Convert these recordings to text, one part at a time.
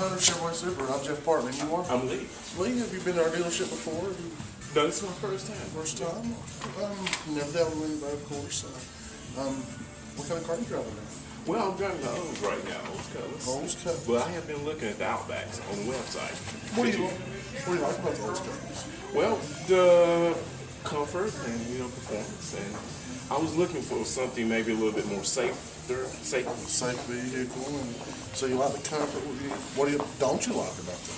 Hunter Chevrolet Super. I'm Jeff Parton, and you are? I'm Lee. Lee, have you been to our dealership before? No, this is my first time. First time? Never dealt with anybody, of course. What kind of car are you driving now? Well, I'm driving the O's right now, O's Colors. O's Colors. But I have been looking at the Outbacks on the website. What do you like about the O's Colors? Well, the comfort and performance, and I was looking for something maybe a little bit more safe vehicle, and so you like the comfort. What don't you like about them?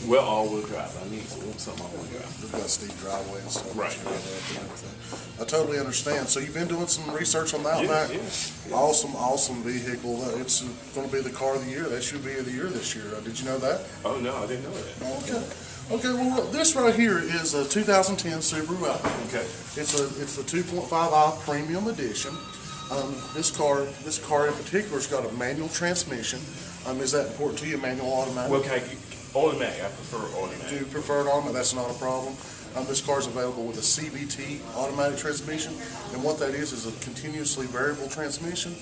Well, all-wheel drive. I need something all-wheel drive. You've got a steep driveway and stuff. Right. I totally understand. So you've been doing some research on the Outback? Yeah. Awesome vehicle. It's going to be the car of the year. That should be of the year this year. Did you know that? Oh, no, I didn't know that. Okay, well, this right here is a 2010 Subaru Outback. Okay. It's the 2.5i Premium Edition. This car in particular has got a manual transmission. Is that important to you, manual automatic? Well, automatic. I prefer automatic. Do you prefer it automatic? That's not a problem. This car is available with a CVT automatic transmission, and what that is a continuously variable transmission.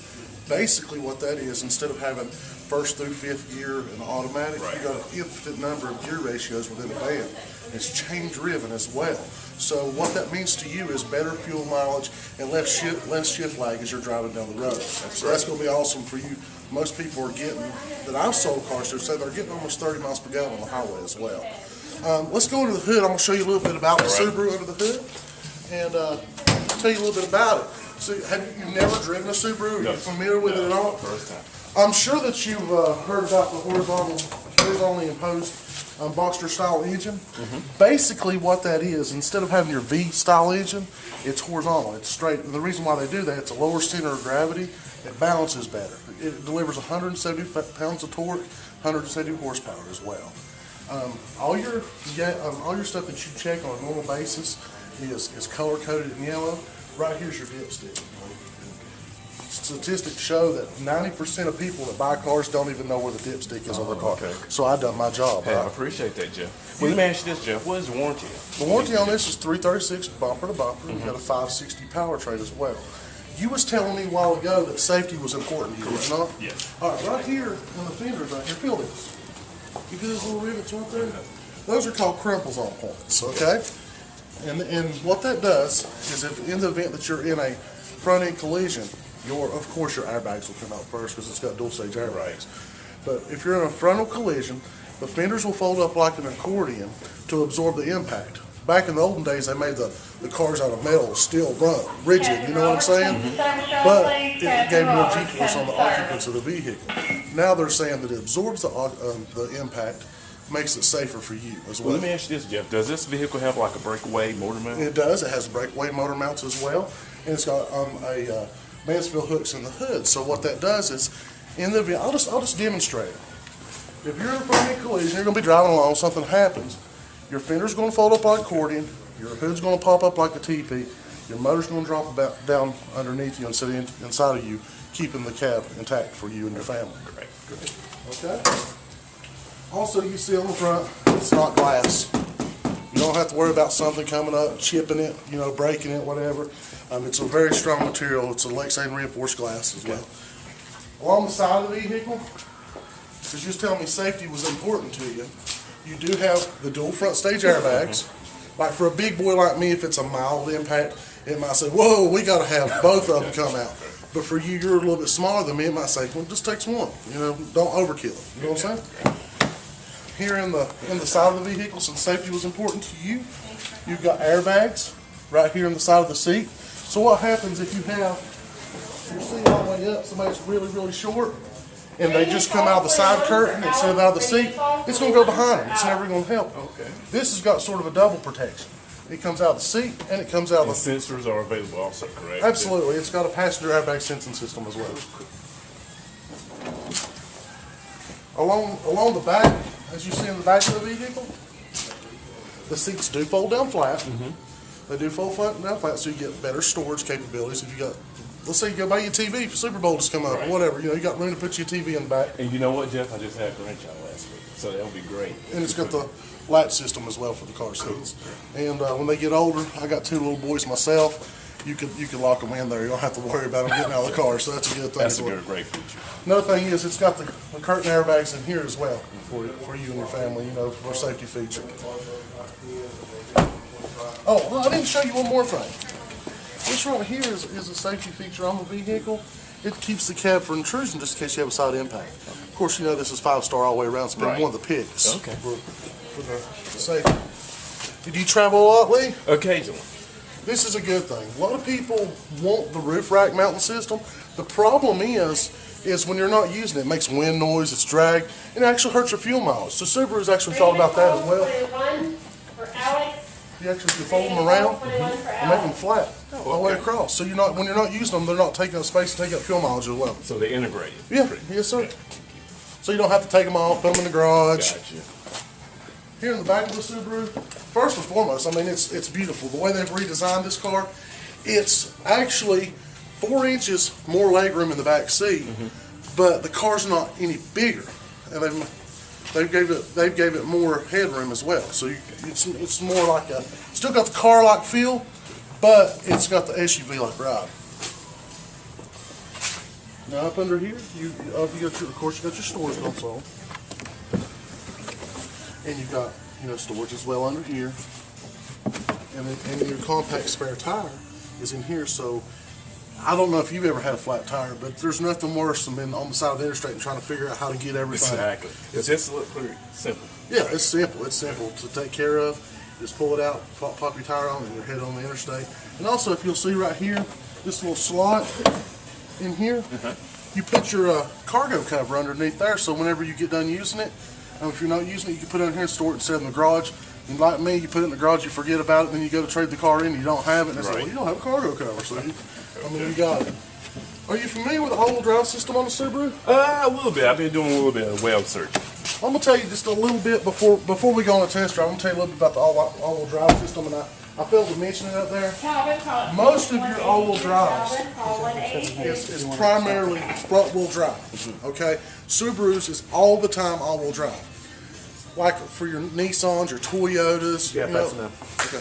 Basically what that is, instead of having first through fifth gear and automatic, right, you've got an infinite number of gear ratios within a band. It's chain driven as well. So what that means to you is better fuel mileage and less shift lag as you're driving down the road. That's going to be awesome for you. Most people are getting, that I've sold cars to, say they're getting almost 30 miles per gallon on the highway as well. Let's go under the hood. I'm going to show you a little bit about the Subaru under the hood and tell you a little bit about it. So, have you never driven a Subaru? Are you familiar with it at all? First time. I'm sure that you've heard about the horizontally imposed Boxster style engine. Basically what that is, instead of having your V-style engine, it's horizontal, it's straight. And the reason why they do that, it's a lower center of gravity, it balances better. It delivers 170 pounds of torque, 170 horsepower as well. All your stuff that you check on a normal basis is color-coded in yellow. Right here's your dipstick. Statistics show that 90% of people that buy cars don't even know where the dipstick is on their car. Okay. So I've done my job. Hey, right? I appreciate that, Jeff. Well, let me ask you this, Jeff. What is the warranty? The warranty on this is 336 bumper to bumper. You've got a 560 powertrain as well. You was telling me a while ago that safety was important to you, did you not? Yes. All right, right here in the fenders, right here, feel this. You see those little rivets right there? Those are called crimples on points, okay? And what that does is, if in the event that you're in a front-end collision, of course your airbags will come out first because it's got dual-stage airbags. But if you're in a frontal collision, the fenders will fold up like an accordion to absorb the impact. Back in the olden days, they made the cars out of metal, steel, rigid, you know what I'm saying? But it gave more G-force on the occupants of the vehicle. Now they're saying that it absorbs the impact, makes it safer for you as well. Well, let me ask you this, Jeff. Does this vehicle have like a breakaway motor mount? It does. It has breakaway motor mounts as well, and it's got a Mansfield hooks in the hood. So what that does is, in the I'll just demonstrate it. If you're in a front-end collision, you're going to be driving along, something happens, your fender's going to fold up like an accordion, your hood's going to pop up like a teepee, your motor's going to drop down underneath you instead of inside of you, keeping the cab intact for you and your family. Great. Okay. Also, you see on the front, it's not glass. You don't have to worry about something coming up, chipping it, breaking it, whatever. It's a very strong material. It's a Lexan reinforced glass as well. Along the side of the vehicle, because you was telling me safety was important to you, you do have the dual front stage airbags. Like for a big boy like me, if it's a mild impact, it might say, whoa, we got to have both of them come out. But for you, you're a little bit smaller than me, it might say, well, it just takes one. Don't overkill it. You know what I'm saying? Here in the side of the vehicle, since safety was important to you, you've got airbags right here in the side of the seat. So what happens if you have your seat all the way up, somebody's really, really short, and they just come out of the side curtain instead of out of the seat, it's going to go behind them. It's never going to help. Okay. This has got sort of a double protection. It comes out of the seat and it comes out of the... sensors are available also, correct? Absolutely. It's got a passenger airbag sensing system as well. Along the back, as you see in the back of the vehicle, the seats do fold down flat. They do fold down flat, so you get better storage capabilities. If you got, let's say you go buy your TV for Super Bowl to come up, or whatever, you got room to put your TV in the back. And you know what, Jeff? I just had a grandchild last week, so that'll be great. And it's got the latch system as well for the car seats. And when they get older, I got two little boys myself, you can lock them in there. You don't have to worry about them getting out of the car. So that's a good thing. That's a great feature. Another thing is it's got the curtain airbags in here as well for you and your family. You know, for a safety feature. Oh, well, I didn't show you one more thing. This right here is a safety feature on the vehicle. It keeps the cab from intrusion just in case you have a side impact. Of course, you know this is 5-star all the way around. It's been one of the picks for the safety. Did you travel a lot, Lee? Occasionally. This is a good thing. A lot of people want the roof rack mounting system. The problem is when you're not using it, it makes wind noise, it's drag, and it actually hurts your fuel mileage. So Subaru's actually thought about that as well. You actually can fold them around and make them flat all the way across. So when you're not using them, they're not taking up space to take up fuel mileage as well. So they integrate. Yeah, yes sir. So you don't have to take them off, put them in the garage. Gotcha. Here in the back of the Subaru, first and foremost, I mean it's beautiful. The way they've redesigned this car, it's actually 4 inches more legroom in the back seat, but the car's not any bigger, and they've gave it more headroom as well. So it's more like still got the car-like feel, but it's got the SUV-like ride. Now up under here, of course you got your storage console, and you've got storage as well under here, and your compact spare tire is in here. So I don't know if you've ever had a flat tire, but there's nothing worse than being on the side of the interstate and trying to figure out how to get everything. Exactly. It's just pretty simple. Yeah, it's simple. It's simple to take care of. Just pull it out, pop your tire on, and you're headed on the interstate. And also, if you'll see right here, this little slot in here, you put your cargo cover underneath there, so whenever you get done using it, if you're not using it, you can put it in here and store it instead in the garage. And like me, you put it in the garage, you forget about it, and then you go to trade the car in, and you don't have it, and they say, well, you don't have a cargo cover, so you got it. Are you familiar with the all-wheel drive system on the Subaru? A little bit. I've been doing a little bit of web searching. I'm going to tell you just a little bit before we go on a test drive. I'm going to tell you a little bit about the all-wheel drive system, and I failed to mention it up there. Most of your all-wheel drives is primarily front-wheel drive, okay? Subarus is all the time all-wheel drive. Like for your Nissans, your Toyotas. Yeah, that's enough. Okay.